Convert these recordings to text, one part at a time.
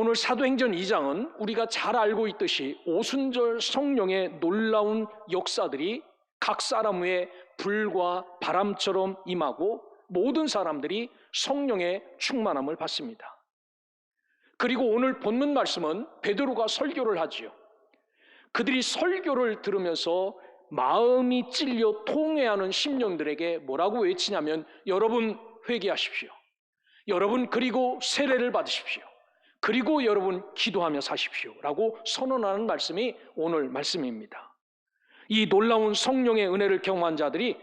오늘 사도행전 2장은 우리가 잘 알고 있듯이 오순절 성령의 놀라운 역사들이 각 사람 위에 불과 바람처럼 임하고 모든 사람들이 성령의 충만함을 받습니다. 그리고 오늘 본문 말씀은 베드로가 설교를 하지요. 그들이 설교를 들으면서 마음이 찔려 통회하는 심령들에게 뭐라고 외치냐면, 여러분 회개하십시오. 여러분 그리고 세례를 받으십시오. 그리고 여러분 기도하며 사십시오 라고 선언하는 말씀이 오늘 말씀입니다. 이 놀라운 성령의 은혜를 경험한 자들이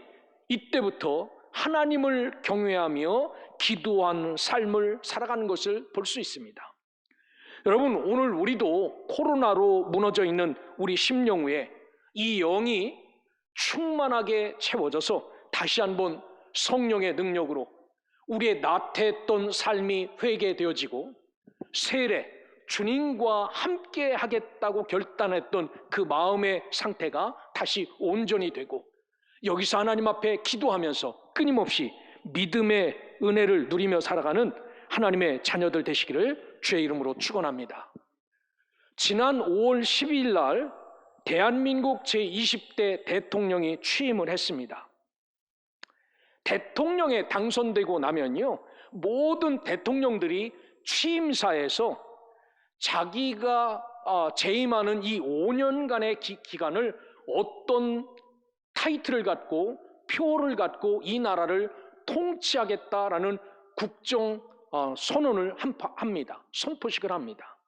이때부터 하나님을 경외하며 기도하는 삶을 살아가는 것을 볼 수 있습니다. 여러분, 오늘 우리도 코로나로 무너져 있는 우리 심령 위에 이 영이 충만하게 채워져서 다시 한번 성령의 능력으로 우리의 나태했던 삶이 회개되어지고 세례, 주님과 함께 하겠다고 결단했던 그 마음의 상태가 다시 온전히 되고, 여기서 하나님 앞에 기도하면서 끊임없이 믿음의 은혜를 누리며 살아가는 하나님의 자녀들 되시기를 주의 이름으로 축원합니다. 지난 5월 12일 날 대한민국 제20대 대통령이 취임을 했습니다. 대통령에 당선되고 나면요, 모든 대통령들이 취임사에서 자기가 재임하는 이 5년간의 기간을 어떤 타이틀을 갖고 표를 갖고 이 나라를 통치하겠다라는 국정 선언을 합니다. 선포식을 합니다.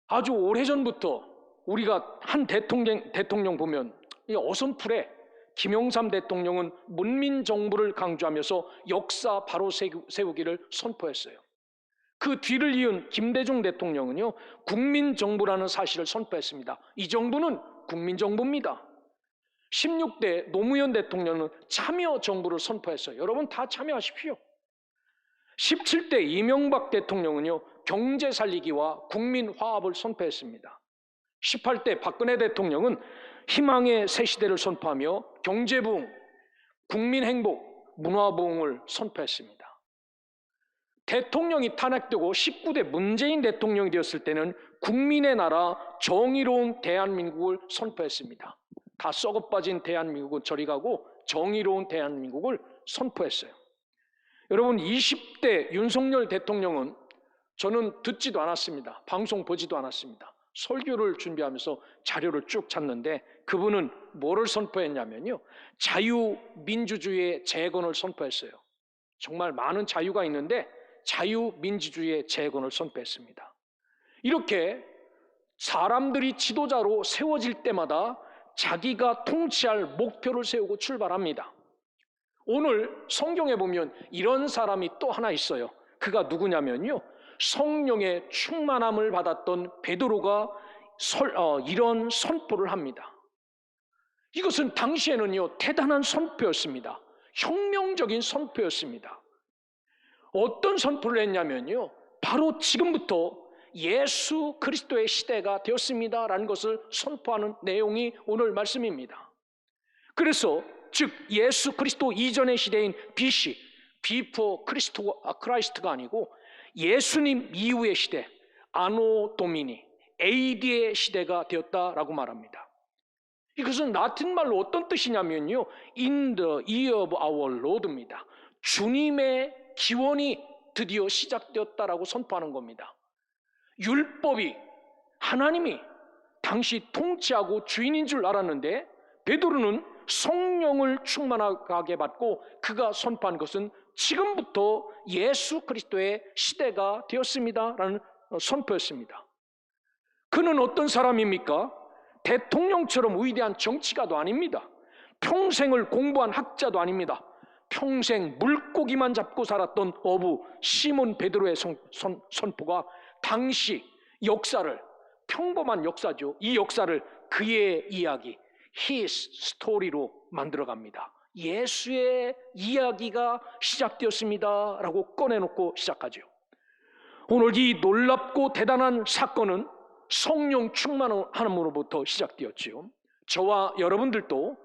아주 오래전부터 우리가 한 대통령 보면 어선풀에 김영삼 대통령은 문민정부를 강조하면서 역사 바로 세우기를 선포했어요. 그 뒤를 이은 김대중 대통령은요, 국민정부라는 사실을 선포했습니다. 이 정부는 국민정부입니다. 16대 노무현 대통령은 참여정부를 선포했어요. 여러분 다 참여하십시오. 17대 이명박 대통령은요, 경제 살리기와 국민 화합을 선포했습니다. 18대 박근혜 대통령은 희망의 새 시대를 선포하며 경제부흥, 국민 행복, 문화부흥을 선포했습니다. 대통령이 탄핵되고 19대 문재인 대통령이 되었을 때는 국민의 나라 정의로운 대한민국을 선포했습니다. 다 썩어빠진 대한민국은 저리 가고 정의로운 대한민국을 선포했어요. 여러분, 20대 윤석열 대통령은 저는 듣지도 않았습니다. 방송 보지도 않았습니다. 설교를 준비하면서 자료를 쭉 찾는데 그분은 뭐를 선포했냐면요, 자유민주주의의 재건을 선포했어요. 정말 많은 자유가 있는데 자유민주주의의 재건을 선포했습니다. 이렇게 사람들이 지도자로 세워질 때마다 자기가 통치할 목표를 세우고 출발합니다. 오늘 성경에 보면 이런 사람이 또 하나 있어요. 그가 누구냐면요, 성령의 충만함을 받았던 베드로가 이런 선포를 합니다. 이것은 당시에는요, 대단한 선포였습니다. 혁명적인 선포였습니다. 어떤 선포를 했냐면요, 바로 지금부터 예수 그리스도의 시대가 되었습니다라는 것을 선포하는 내용이 오늘 말씀입니다. 그래서 즉 예수 그리스도 이전의 시대인 BC, 비포 크라이스트가 아니고 예수님 이후의 시대, 아노 도미니, AD의 시대가 되었다라고 말합니다. 이것은 라틴 말로 어떤 뜻이냐면요, In the year of our Lord입니다. 주님의 기원이 드디어 시작되었다라고 선포하는 겁니다. 율법이, 하나님이 당시 통치하고 주인인 줄 알았는데 베드로는 성령을 충만하게 받고 그가 선포한 것은 지금부터 예수 그리스도의 시대가 되었습니다라는 선포였습니다. 그는 어떤 사람입니까? 대통령처럼 위대한 정치가도 아닙니다. 평생을 공부한 학자도 아닙니다. 평생 물고기만 잡고 살았던 어부 시몬 베드로의 선포가 당시 역사를, 평범한 역사죠, 이 역사를 그의 이야기, His story로 만들어갑니다. 예수의 이야기가 시작되었습니다 라고 꺼내놓고 시작하죠. 오늘 이 놀랍고 대단한 사건은 성령 충만함으로부터 시작되었지요. 저와 여러분들도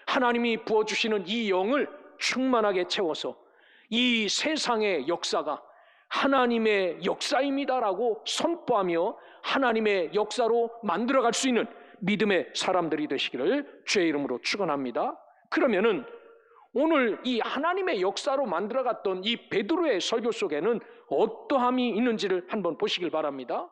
하나님이 부어주시는 이 영을 충만하게 채워서 이 세상의 역사가 하나님의 역사입니다라고 선포하며 하나님의 역사로 만들어갈 수 있는 믿음의 사람들이 되시기를 주의 이름으로 축원합니다. 그러면은 오늘 이 하나님의 역사로 만들어갔던 이 베드로의 설교 속에는 어떠함이 있는지를 한번 보시길 바랍니다.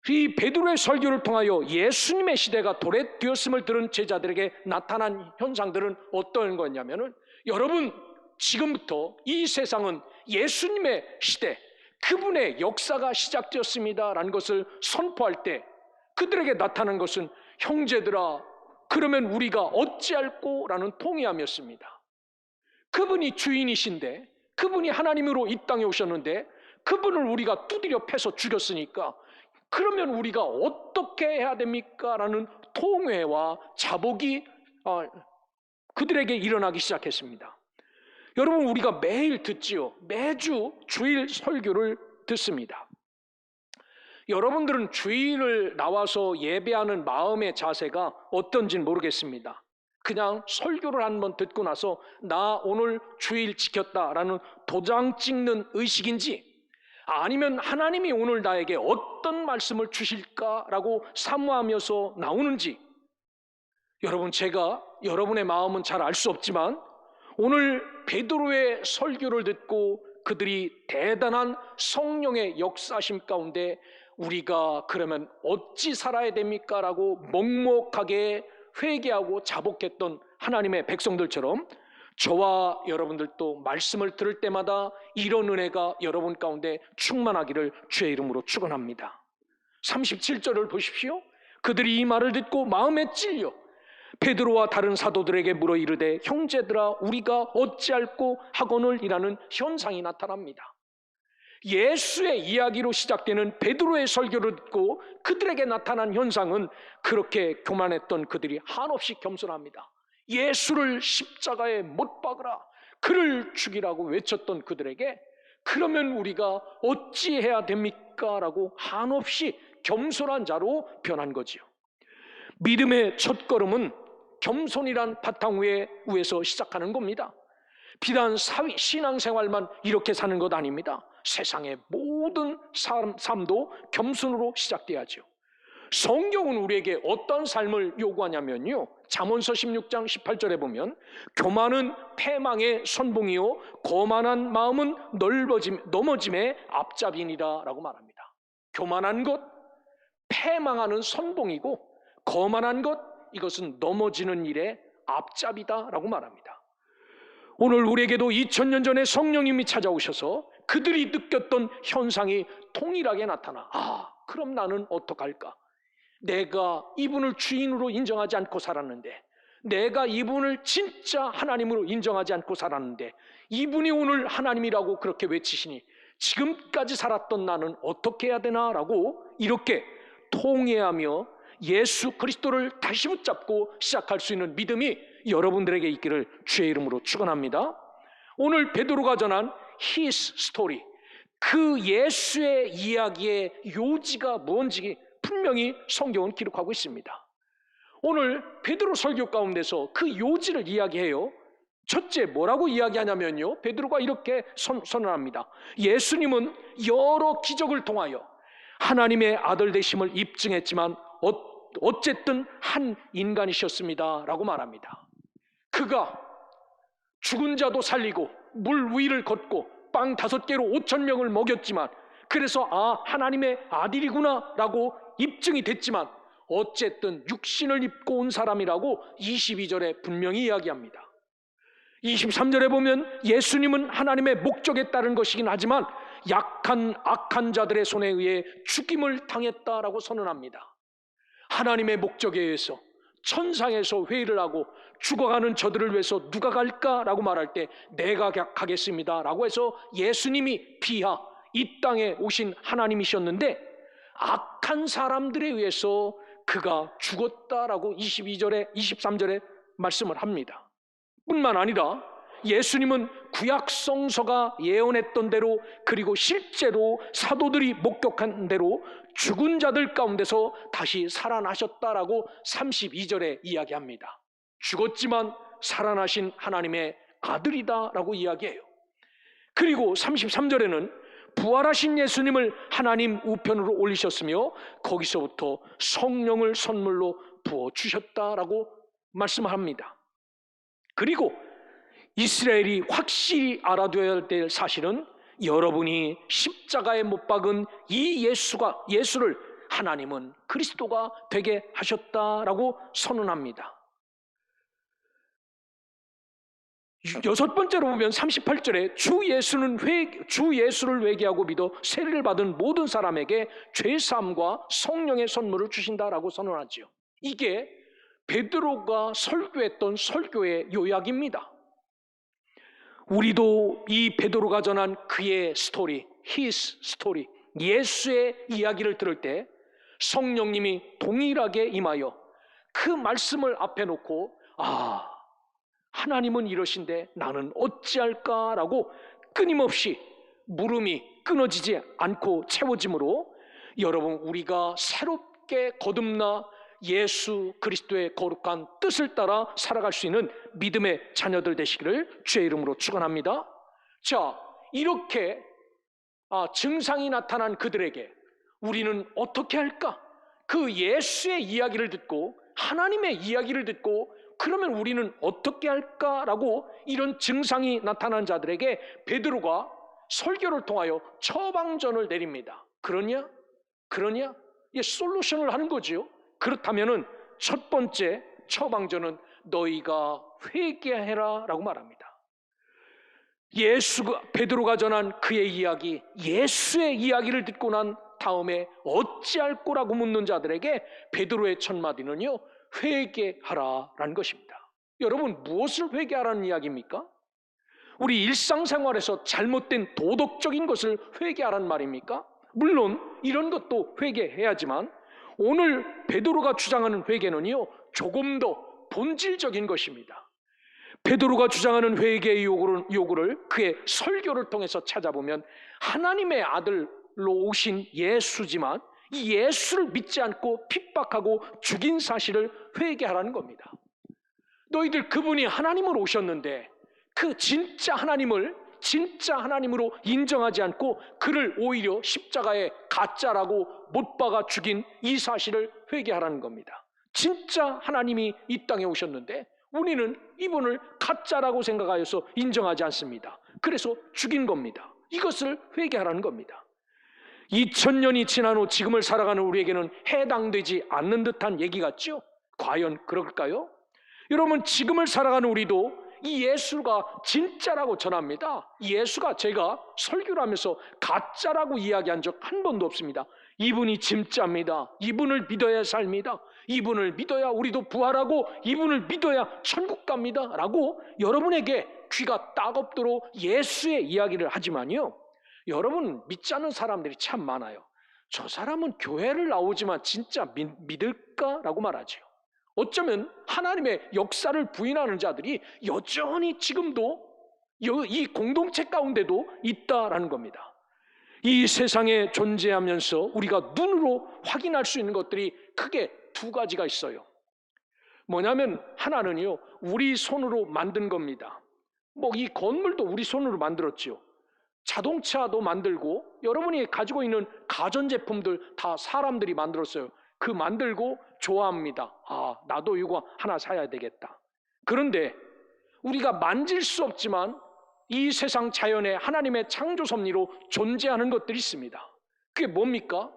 이 베드로의 설교를 통하여 예수님의 시대가 도래되었음을 들은 제자들에게 나타난 현상들은 어떤 거냐면은, 여러분, 지금부터 이 세상은 예수님의 시대, 그분의 역사가 시작되었습니다라는 것을 선포할 때 그들에게 나타난 것은, 형제들아, 그러면 우리가 어찌할꼬? 라는 통해함이었습니다. 그분이 주인이신데, 그분이 하나님으로 이 땅에 오셨는데 그분을 우리가 두드려 패서 죽였으니까 그러면 우리가 어떻게 해야 됩니까? 라는 통회와 자복이 그들에게 일어나기 시작했습니다. 여러분, 우리가 매일 듣지요. 매주 주일 설교를 듣습니다. 여러분들은 주일을 나와서 예배하는 마음의 자세가 어떤지는 모르겠습니다. 그냥 설교를 한번 듣고 나서 나 오늘 주일 지켰다라는 도장 찍는 의식인지, 아니면 하나님이 오늘 나에게 어떤 말씀을 주실까라고 사모하면서 나오는지, 여러분, 제가 여러분의 마음은 잘 알 수 없지만 오늘 베드로의 설교를 듣고 그들이 대단한 성령의 역사심 가운데 우리가 그러면 어찌 살아야 됩니까? 라고 먹먹하게 회개하고 자복했던 하나님의 백성들처럼 저와 여러분들도 말씀을 들을 때마다 이런 은혜가 여러분 가운데 충만하기를 주의 이름으로 축원합니다. 37절을 보십시오. 그들이 이 말을 듣고 마음에 찔려 베드로와 다른 사도들에게 물어 이르되 형제들아 우리가 어찌할꼬 하거늘 이라는 현상이 나타납니다. 예수의 이야기로 시작되는 베드로의 설교를 듣고 그들에게 나타난 현상은, 그렇게 교만했던 그들이 한없이 겸손합니다. 예수를 십자가에 못 박으라, 그를 죽이라고 외쳤던 그들에게 그러면 우리가 어찌해야 됩니까? 라고 한없이 겸손한 자로 변한 거지요. 믿음의 첫걸음은 겸손이란 바탕 위에서 시작하는 겁니다. 비단 신앙생활만 이렇게 사는 것 아닙니다. 세상의 모든 삶도 겸손으로 시작돼야죠. 성경은 우리에게 어떤 삶을 요구하냐면요, 잠언서 16장 18절에 보면 교만은 패망의 선봉이요 거만한 마음은 넘어짐의 앞잡이니라 라고 말합니다. 교만한 것, 패망하는 선봉이고, 거만한 것, 이것은 넘어지는 일의 앞잡이다 라고 말합니다. 오늘 우리에게도 2000년 전에 성령님이 찾아오셔서 그들이 느꼈던 현상이 동일하게 나타나, 그럼 나는 어떡할까? 내가 이분을 주인으로 인정하지 않고 살았는데, 내가 이분을 진짜 하나님으로 인정하지 않고 살았는데 이분이 오늘 하나님이라고 그렇게 외치시니 지금까지 살았던 나는 어떻게 해야 되나? 라고 이렇게 통회하며 예수 그리스도를 다시 붙잡고 시작할 수 있는 믿음이 여러분들에게 있기를 주의 이름으로 축원합니다. 오늘 베드로가 전한 His story, 그 예수의 이야기의 요지가 뭔지 분명히 성경은 기록하고 있습니다. 오늘 베드로 설교 가운데서 그 요지를 이야기해요. 첫째, 뭐라고 이야기하냐면요, 베드로가 이렇게 선언합니다. 예수님은 여러 기적을 통하여 하나님의 아들 되심을 입증했지만 어쨌든 한 인간이셨습니다 라고 말합니다. 그가 죽은 자도 살리고 물 위를 걷고 빵 5개로 5,000명을 먹였지만, 그래서 하나님의 아들이구나 라고 입증이 됐지만 어쨌든 육신을 입고 온 사람이라고 22절에 분명히 이야기합니다. 23절에 보면 예수님은 하나님의 목적에 따른 것이긴 하지만 약한 악한 자들의 손에 의해 죽임을 당했다라고 선언합니다. 하나님의 목적에 의해서 천상에서 회의를 하고 죽어가는 저들을 위해서 누가 갈까라고 말할 때 내가 가겠습니다 라고 해서 예수님이 피하 이 땅에 오신 하나님이셨는데, 악한 사람들에 의해서 그가 죽었다라고 22절에 23절에 말씀을 합니다. 뿐만 아니라 예수님은 구약 성서가 예언했던 대로, 그리고 실제로 사도들이 목격한 대로 죽은 자들 가운데서 다시 살아나셨다라고 32절에 이야기합니다. 죽었지만 살아나신 하나님의 아들이다라고 이야기해요. 그리고 33절에는 부활하신 예수님을 하나님 우편으로 올리셨으며 거기서부터 성령을 선물로 부어주셨다라고 말씀합니다. 그리고 이스라엘이 확실히 알아둬야 될 사실은 여러분이 십자가에 못 박은 이 예수를 하나님은 그리스도가 되게 하셨다라고 선언합니다. 여섯 번째로 보면 38절에 주 예수를 회개하고 믿어 세례를 받은 모든 사람에게 죄사함과 성령의 선물을 주신다라고 선언하지요. 이게 베드로가 설교했던 설교의 요약입니다. 우리도 이 베드로가 전한 그의 스토리, his story, 예수의 이야기를 들을 때 성령님이 동일하게 임하여 그 말씀을 앞에 놓고 하나님은 이러신데 나는 어찌할까라고 끊임없이 물음이 끊어지지 않고 채워짐으로 여러분, 우리가 새롭게 거듭나 예수 그리스도의 거룩한 뜻을 따라 살아갈 수 있는 믿음의 자녀들 되시기를 주의 이름으로 축원합니다. 자, 이렇게 증상이 나타난 그들에게 우리는 어떻게 할까? 그 예수의 이야기를 듣고 하나님의 이야기를 듣고 그러면 우리는 어떻게 할까라고 이런 증상이 나타난 자들에게 베드로가 설교를 통하여 처방전을 내립니다. 그러냐? 이 솔루션을 하는 거지요. 그렇다면은 첫 번째 처방전은 너희가 회개해라라고 말합니다. 베드로가 전한 그의 이야기, 예수의 이야기를 듣고 난 다음에 어찌할 거라고 묻는 자들에게 베드로의 첫 마디는요, 회개하라라는 것입니다. 여러분, 무엇을 회개하라는 이야기입니까? 우리 일상생활에서 잘못된 도덕적인 것을 회개하라는 말입니까? 물론 이런 것도 회개해야지만 오늘 베드로가 주장하는 회개는요, 조금 더 본질적인 것입니다. 베드로가 주장하는 회개의 요구를 그의 설교를 통해서 찾아보면 하나님의 아들로 오신 예수지만 이 예수를 믿지 않고 핍박하고 죽인 사실을 회개하라는 겁니다. 너희들 그분이 하나님으로 오셨는데 그 진짜 하나님으로 인정하지 않고 그를 오히려 십자가에 가짜라고 못 박아 죽인 이 사실을 회개하라는 겁니다. 진짜 하나님이 이 땅에 오셨는데 우리는 이분을 가짜라고 생각하여서 인정하지 않습니다. 그래서 죽인 겁니다. 이것을 회개하라는 겁니다. 2000년이 지난 후 지금을 살아가는 우리에게는 해당되지 않는 듯한 얘기 같죠? 과연 그럴까요? 여러분, 지금을 살아가는 우리도 이 예수가 진짜라고 전합니다. 예수가 제가 설교를 하면서 가짜라고 이야기한 적 한 번도 없습니다. 이분이 진짜입니다. 이분을 믿어야 삽니다. 이분을 믿어야 우리도 부활하고 이분을 믿어야 천국 갑니다 라고 여러분에게 귀가 따갑도록 예수의 이야기를 하지만요, 여러분, 믿지 않는 사람들이 참 많아요. 저 사람은 교회를 나오지만 진짜 믿을까라고 말하죠. 어쩌면 하나님의 역사를 부인하는 자들이 여전히 지금도 이 공동체 가운데도 있다라는 겁니다. 이 세상에 존재하면서 우리가 눈으로 확인할 수 있는 것들이 크게 두 가지가 있어요. 뭐냐면 하나는요, 우리 손으로 만든 겁니다. 이 건물도 우리 손으로 만들었죠. 자동차도 만들고 여러분이 가지고 있는 가전제품들 다 사람들이 만들었어요. 그 만들고 좋아합니다. 나도 이거 하나 사야 되겠다. 그런데 우리가 만질 수 없지만 이 세상 자연에 하나님의 창조 섭리로 존재하는 것들이 있습니다. 그게 뭡니까?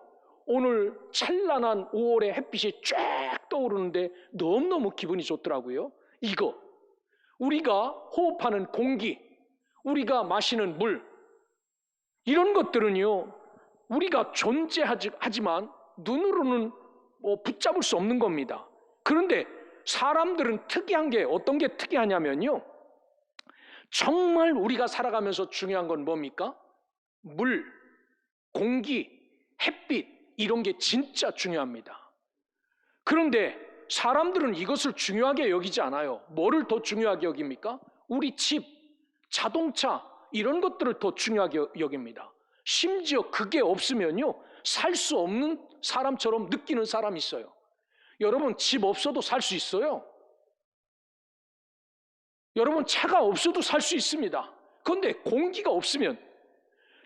오늘 찬란한 5월의 햇빛이 쫙 떠오르는데 너무너무 기분이 좋더라고요. 이거 우리가 호흡하는 공기, 우리가 마시는 물, 이런 것들은요, 우리가 존재하지만 눈으로는 붙잡을 수 없는 겁니다. 그런데 사람들은 특이한 게 어떤 게 특이하냐면요, 정말 우리가 살아가면서 중요한 건 뭡니까? 물, 공기, 햇빛, 이런 게 진짜 중요합니다. 그런데 사람들은 이것을 중요하게 여기지 않아요. 뭐를 더 중요하게 여깁니까? 우리 집, 자동차, 이런 것들을 더 중요하게 여깁니다. 심지어 그게 없으면요, 살 수 없는 사람처럼 느끼는 사람이 있어요. 여러분, 집 없어도 살 수 있어요. 여러분, 차가 없어도 살 수 있습니다. 그런데 공기가 없으면,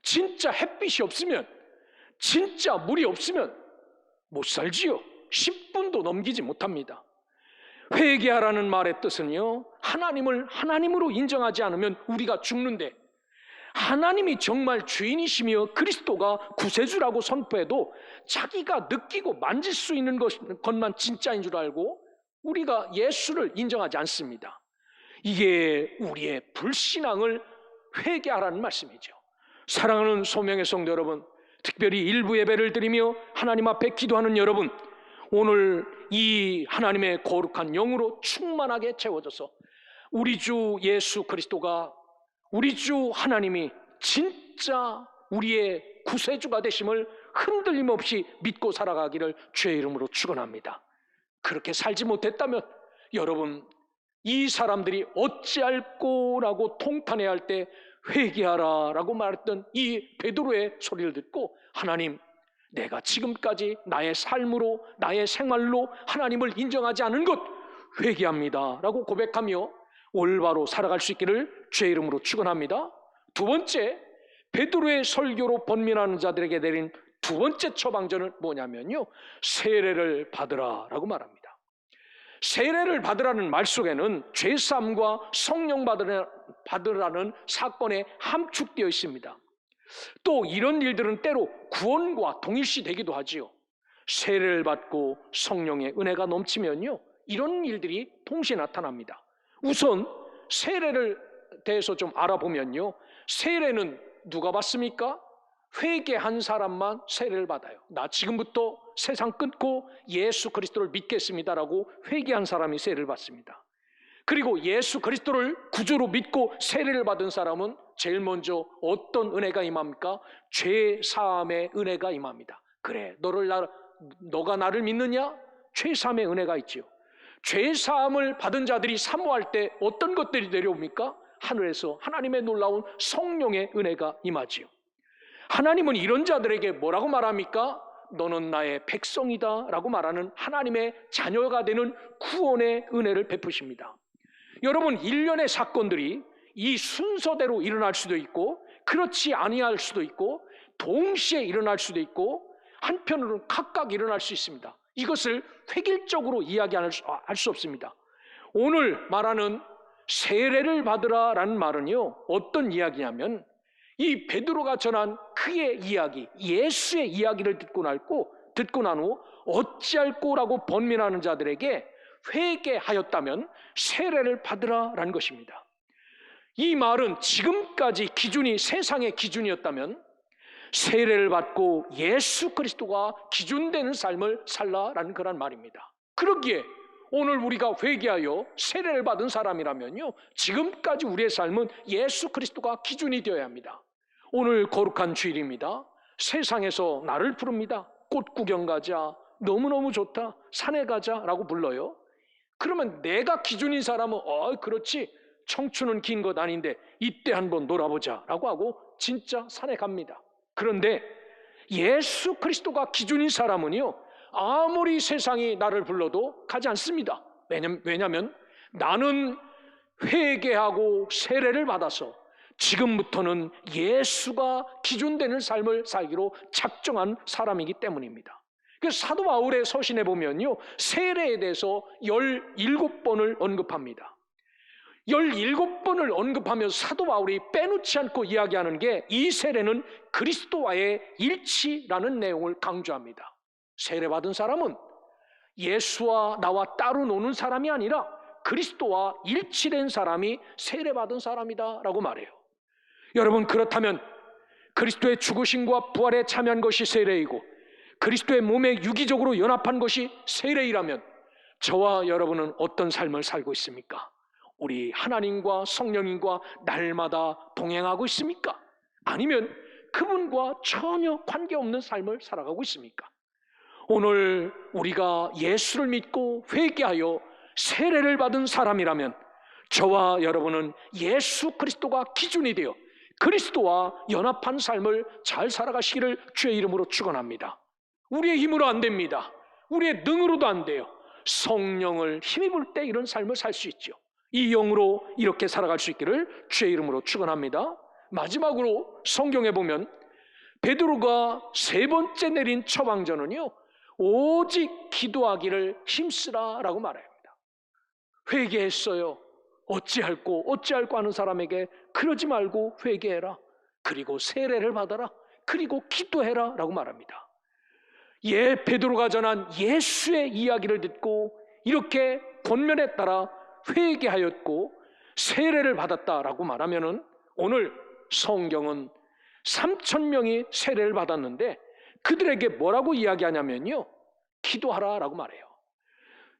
진짜 햇빛이 없으면, 진짜 물이 없으면 못 살지요. 10분도 넘기지 못합니다. 회개하라는 말의 뜻은요, 하나님을 하나님으로 인정하지 않으면 우리가 죽는데, 하나님이 정말 주인이시며 그리스도가 구세주라고 선포해도 자기가 느끼고 만질 수 있는 것만 진짜인 줄 알고 우리가 예수를 인정하지 않습니다. 이게 우리의 불신앙을 회개하라는 말씀이죠. 사랑하는 소명의 성도 여러분, 특별히 일부 예배를 드리며 하나님 앞에 기도하는 여러분, 오늘 이 하나님의 거룩한 영으로 충만하게 채워져서 우리 주 예수 그리스도가, 우리 주 하나님이 진짜 우리의 구세주가 되심을 흔들림 없이 믿고 살아가기를 주의 이름으로 축원합니다. 그렇게 살지 못했다면 여러분, 이 사람들이 어찌할꼬라고 통탄해야 할 때 회개하라 라고 말했던 이 베드로의 소리를 듣고, 하나님, 내가 지금까지 나의 삶으로, 나의 생활로 하나님을 인정하지 않은 것 회개합니다 라고 고백하며 올바로 살아갈 수 있기를 주의 이름으로 축원합니다. 두 번째, 베드로의 설교로 번민하는 자들에게 내린 두 번째 처방전은 뭐냐면요, 세례를 받으라 라고 말합니다. 세례를 받으라는 말 속에는 죄사함과 성령 받으라는 사건에 함축되어 있습니다. 또 이런 일들은 때로 구원과 동일시되기도 하지요. 세례를 받고 성령의 은혜가 넘치면요, 이런 일들이 동시에 나타납니다. 우선 세례를 대해서 좀 알아보면요, 세례는 누가 받습니까? 회개한 사람만 세례를 받아요. 나 지금부터 세상 끊고 예수 그리스도를 믿겠습니다라고 회개한 사람이 세례를 받습니다. 그리고 예수 그리스도를 구주로 믿고 세례를 받은 사람은 제일 먼저 어떤 은혜가 임합니까? 죄 사함의 은혜가 임합니다. 그래, 너가 나를 믿느냐? 죄 사함의 은혜가 있지요. 죄 사함을 받은 자들이 사모할 때 어떤 것들이 내려옵니까? 하늘에서 하나님의 놀라운 성령의 은혜가 임하지요. 하나님은 이런 자들에게 뭐라고 말합니까? 너는 나의 백성이다 라고 말하는 하나님의 자녀가 되는 구원의 은혜를 베푸십니다. 여러분, 일련의 사건들이 이 순서대로 일어날 수도 있고 그렇지 아니할 수도 있고 동시에 일어날 수도 있고 한편으로는 각각 일어날 수 있습니다. 이것을 획일적으로 이야기할 수 없습니다. 오늘 말하는 세례를 받으라라는 말은요, 어떤 이야기냐면 이 베드로가 전한 그의 이야기, 예수의 이야기를 듣고 난 후 어찌할꼬라고 번민하는 자들에게 회개하였다면 세례를 받으라라는 것입니다. 이 말은 지금까지 기준이 세상의 기준이었다면 세례를 받고 예수 그리스도가 기준되는 삶을 살라라는 그런 말입니다. 그러기에 오늘 우리가 회개하여 세례를 받은 사람이라면요, 지금까지 우리의 삶은 예수 그리스도가 기준이 되어야 합니다. 오늘 거룩한 주일입니다. 세상에서 나를 부릅니다. 꽃 구경 가자, 너무너무 좋다, 산에 가자라고 불러요. 그러면 내가 기준인 사람은 그렇지, 청춘은 긴 것 아닌데 이때 한번 놀아보자 라고 하고 진짜 산에 갑니다. 그런데 예수 그리스도가 기준인 사람은요, 아무리 세상이 나를 불러도 가지 않습니다. 왜냐하면 나는 회개하고 세례를 받아서 지금부터는 예수가 기준되는 삶을 살기로 작정한 사람이기 때문입니다. 그래서 사도 바울의 서신에 보면요, 세례에 대해서 17번을 언급합니다. 17번을 언급하면서 사도 바울이 빼놓지 않고 이야기하는 게 이 세례는 그리스도와의 일치라는 내용을 강조합니다. 세례받은 사람은 예수와 나와 따로 노는 사람이 아니라 그리스도와 일치된 사람이 세례받은 사람이다 라고 말해요. 여러분, 그렇다면 그리스도의 죽으심과 부활에 참여한 것이 세례이고 그리스도의 몸에 유기적으로 연합한 것이 세례이라면 저와 여러분은 어떤 삶을 살고 있습니까? 우리 하나님과 성령님과 날마다 동행하고 있습니까? 아니면 그분과 전혀 관계없는 삶을 살아가고 있습니까? 오늘 우리가 예수를 믿고 회개하여 세례를 받은 사람이라면 저와 여러분은 예수 그리스도가 기준이 되어 그리스도와 연합한 삶을 잘 살아가시기를 주의 이름으로 축원합니다. 우리의 힘으로 안 됩니다. 우리의 능으로도 안 돼요. 성령을 힘입을 때 이런 삶을 살 수 있죠. 이 영으로 이렇게 살아갈 수 있기를 주의 이름으로 축원합니다. 마지막으로 성경에 보면 베드로가 세 번째 내린 처방전은요, 오직 기도하기를 힘쓰라라고 말합니다. 회개했어요. 어찌할꼬 하는 사람에게 그러지 말고 회개해라. 그리고 세례를 받아라. 그리고 기도해라 라고 말합니다. 베드로가 전한 예수의 이야기를 듣고 이렇게 본면에 따라 회개하였고 세례를 받았다라고 말하면은 오늘 성경은 3,000명이 세례를 받았는데 그들에게 뭐라고 이야기하냐면요, 기도하라라고 말해요.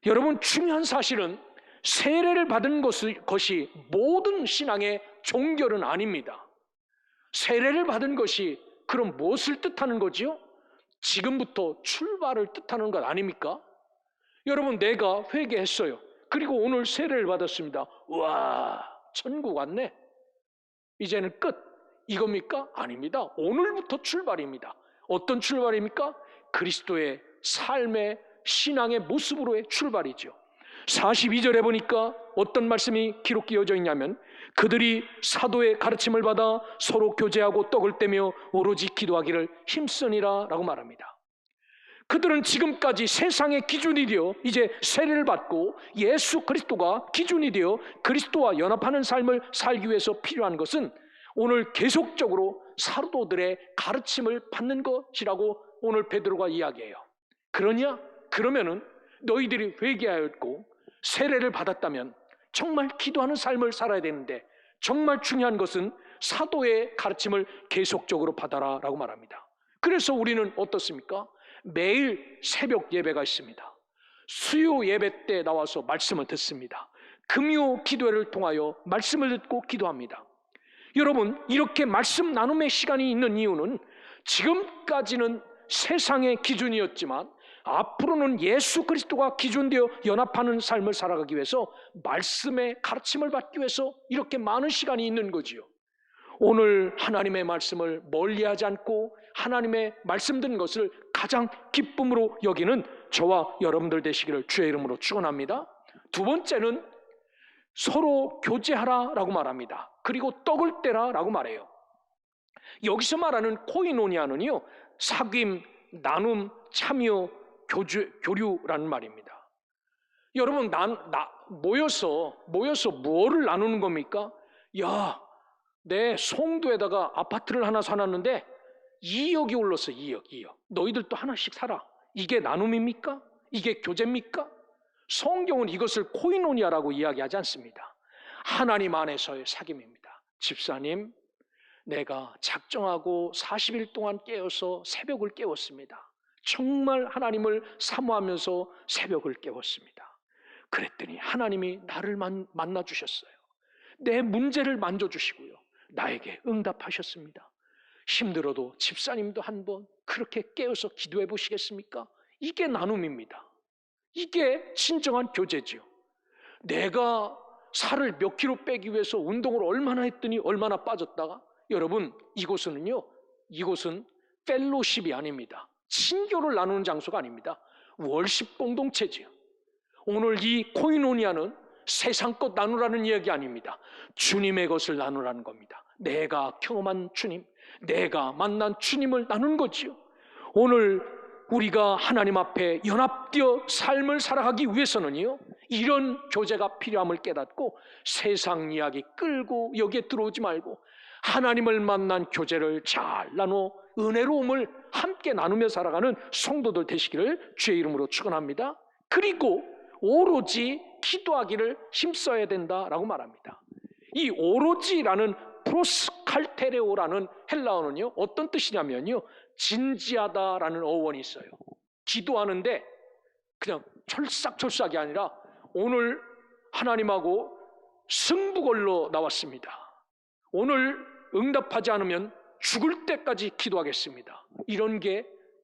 여러분, 중요한 사실은 세례를 받은 것이 모든 신앙의 종결은 아닙니다. 세례를 받은 것이 그럼 무엇을 뜻하는 거지요? 지금부터 출발을 뜻하는 것 아닙니까? 여러분, 내가 회개했어요. 그리고 오늘 세례를 받았습니다. 와, 천국 왔네. 이제는 끝. 이겁니까? 아닙니다. 오늘부터 출발입니다. 어떤 출발입니까? 그리스도의 삶의 신앙의 모습으로의 출발이죠. 42절에 보니까 어떤 말씀이 기록되어져 있냐면 그들이 사도의 가르침을 받아 서로 교제하고 떡을 떼며 오로지 기도하기를 힘쓰니라 라고 말합니다. 그들은 지금까지 세상의 기준이 되어 이제 세례를 받고 예수 그리스도가 기준이 되어 그리스도와 연합하는 삶을 살기 위해서 필요한 것은 오늘 계속적으로 사도들의 가르침을 받는 것이라고 오늘 베드로가 이야기해요. 그러냐? 그러면은 너희들이 회개하였고 세례를 받았다면 정말 기도하는 삶을 살아야 되는데 정말 중요한 것은 사도의 가르침을 계속적으로 받아라 라고 말합니다. 그래서 우리는 어떻습니까? 매일 새벽 예배가 있습니다. 수요 예배 때 나와서 말씀을 듣습니다. 금요 기도회를 통하여 말씀을 듣고 기도합니다. 여러분, 이렇게 말씀 나눔의 시간이 있는 이유는 지금까지는 세상의 기준이었지만 앞으로는 예수 그리스도가 기준되어 연합하는 삶을 살아가기 위해서 말씀의 가르침을 받기 위해서 이렇게 많은 시간이 있는 거지요. 오늘 하나님의 말씀을 멀리하지 않고 하나님의 말씀 듣는 것을 가장 기쁨으로 여기는 저와 여러분들 되시기를 주의 이름으로 축원합니다. 두 번째는 서로 교제하라라고 말합니다. 그리고 떡을 떼라라고 말해요. 여기서 말하는 코이노니아는요, 사귐, 나눔, 참여, 교류라는 말입니다. 여러분, 모여서 뭐를 나누는 겁니까? 야, 내 송도에다가 아파트를 하나 사놨는데 2억이 올랐어. 2억. 너희들도 하나씩 사라. 이게 나눔입니까? 이게 교제입니까? 성경은 이것을 코이노니아라고 이야기하지 않습니다. 하나님 안에서의 사귐입니다. 집사님, 내가 작정하고 40일 동안 깨어서 새벽을 깨웠습니다. 정말 하나님을 사모하면서 새벽을 깨웠습니다. 그랬더니 하나님이 나를 만나주셨어요. 내 문제를 만져주시고요, 나에게 응답하셨습니다. 힘들어도 집사님도 한번 그렇게 깨어서 기도해 보시겠습니까? 이게 나눔입니다. 이게 진정한 교제지요. 내가 살을 몇 킬로 빼기 위해서 운동을 얼마나 했더니 얼마나 빠졌다가, 여러분, 이곳은 펠로십이 아닙니다. 친교를 나누는 장소가 아닙니다. 월십 공동체지요. 오늘 이 코이노니아는 세상 것 나누라는 이야기 아닙니다. 주님의 것을 나누라는 겁니다. 내가 경험한 주님, 내가 만난 주님을 나눈 거지요. 오늘 우리가 하나님 앞에 연합되어 삶을 살아가기 위해서는요, 이런 교제가 필요함을 깨닫고 세상 이야기 끌고 여기에 들어오지 말고 하나님을 만난 교제를 잘 나누어 은혜로움을 함께 나누며 살아가는 성도들 되시기를 주의 이름으로 축원합니다. 그리고 오로지 기도하기를 힘써야 된다라고 말합니다. 이 오로지라는 프로스칼테레오라는 헬라어는요, 어떤 뜻이냐면요, 진지하다라는 어원이 있어요. 기도하는데 그냥 철싹철싹이 아니라 오늘 하나님하고 승부걸로 나왔습니다. 오늘 응답하지 않으면 죽을 때까지 기도하겠습니다.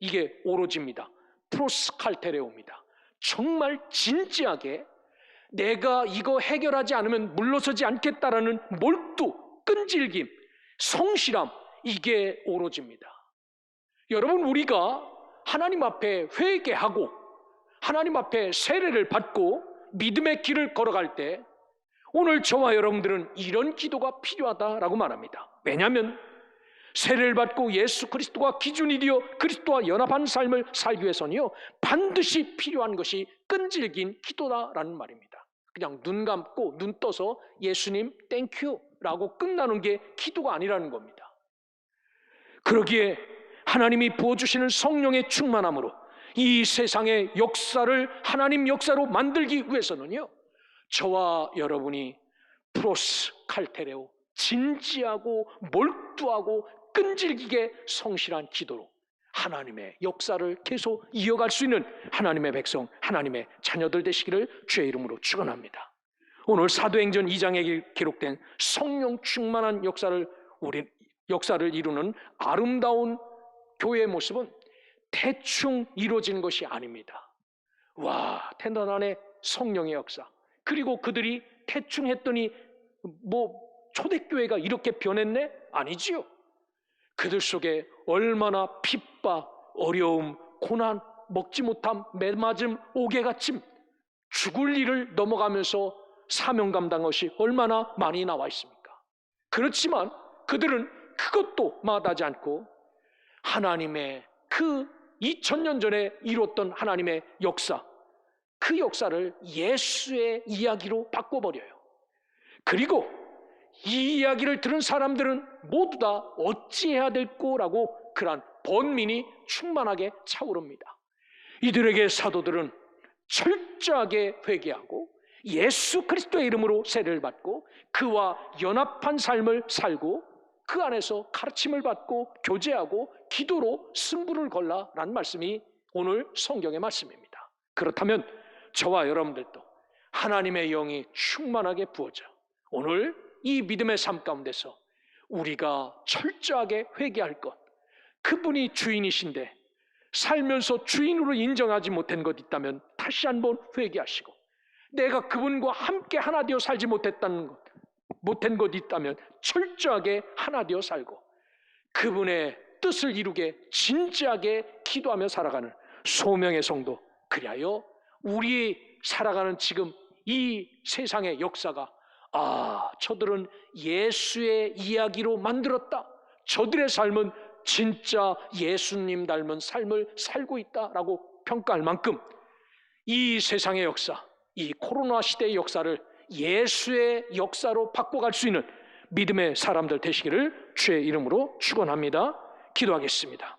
이게 오로지입니다. 프로스칼테레오입니다. 정말 진지하게 내가 이거 해결하지 않으면 물러서지 않겠다라는 몰두, 끈질김, 성실함, 이게 오로지입니다. 여러분, 우리가 하나님 앞에 회개하고 하나님 앞에 세례를 받고 믿음의 길을 걸어갈 때 오늘 저와 여러분들은 이런 기도가 필요하다라고 말합니다. 왜냐하면 세례를 받고 예수 그리스도가 기준이 되어 그리스도와 연합한 삶을 살기 위해서는요, 반드시 필요한 것이 끈질긴 기도다라는 말입니다. 그냥 눈 감고 눈 떠서 예수님 땡큐라고 끝나는 게 기도가 아니라는 겁니다. 그러기에 하나님이 부어주시는 성령의 충만함으로 이 세상의 역사를 하나님 역사로 만들기 위해서는요, 저와 여러분이 프로스 칼테레오, 진지하고 몰두하고 끈질기게 성실한 기도로 하나님의 역사를 계속 이어갈 수 있는 하나님의 백성, 하나님의 자녀들 되시기를 주의 이름으로 축원합니다. 오늘 사도행전 2장에 기록된 성령 충만한 역사를 이루는 아름다운 교회의 모습은 대충 이루어지는 것이 아닙니다. 와, 대단하네, 성령의 역사. 그리고 그들이 대충 했더니 초대교회가 이렇게 변했네? 아니지요. 그들 속에 얼마나 핍박, 어려움, 고난, 먹지 못함, 매맞음, 옥외갇힘, 죽을 일을 넘어가면서 사명 감당한 것이 얼마나 많이 나와 있습니까? 그렇지만 그들은 그것도 마다하지 않고 하나님의 그 2000년 전에 이뤘던 하나님의 역사, 그 역사를 예수의 이야기로 바꿔버려요. 그리고 이 이야기를 들은 사람들은 모두 다 어찌해야 될 거라고 그러한 번민이 충만하게 차오릅니다. 이들에게 사도들은 철저하게 회개하고 예수 그리스도의 이름으로 세례를 받고 그와 연합한 삶을 살고 그 안에서 가르침을 받고 교제하고 기도로 승부를 걸라라는 말씀이 오늘 성경의 말씀입니다. 그렇다면 저와 여러분들도 하나님의 영이 충만하게 부어져 오늘 이 믿음의 삶 가운데서 우리가 철저하게 회개할 것, 그분이 주인이신데 살면서 주인으로 인정하지 못한 것 있다면 다시 한번 회개하시고, 내가 그분과 함께 하나 되어 살지 못한 것 있다면 철저하게 하나 되어 살고 그분의 뜻을 이루게 진지하게 기도하며 살아가는 소명의 성도, 그리하여 우리 살아가는 지금 이 세상의 역사가 저들은 예수의 이야기로 만들었다, 저들의 삶은 진짜 예수님 닮은 삶을 살고 있다라고 평가할 만큼 이 세상의 역사, 이 코로나 시대의 역사를 예수의 역사로 바꿔갈 수 있는 믿음의 사람들 되시기를 주의 이름으로 축원합니다. 기도하겠습니다.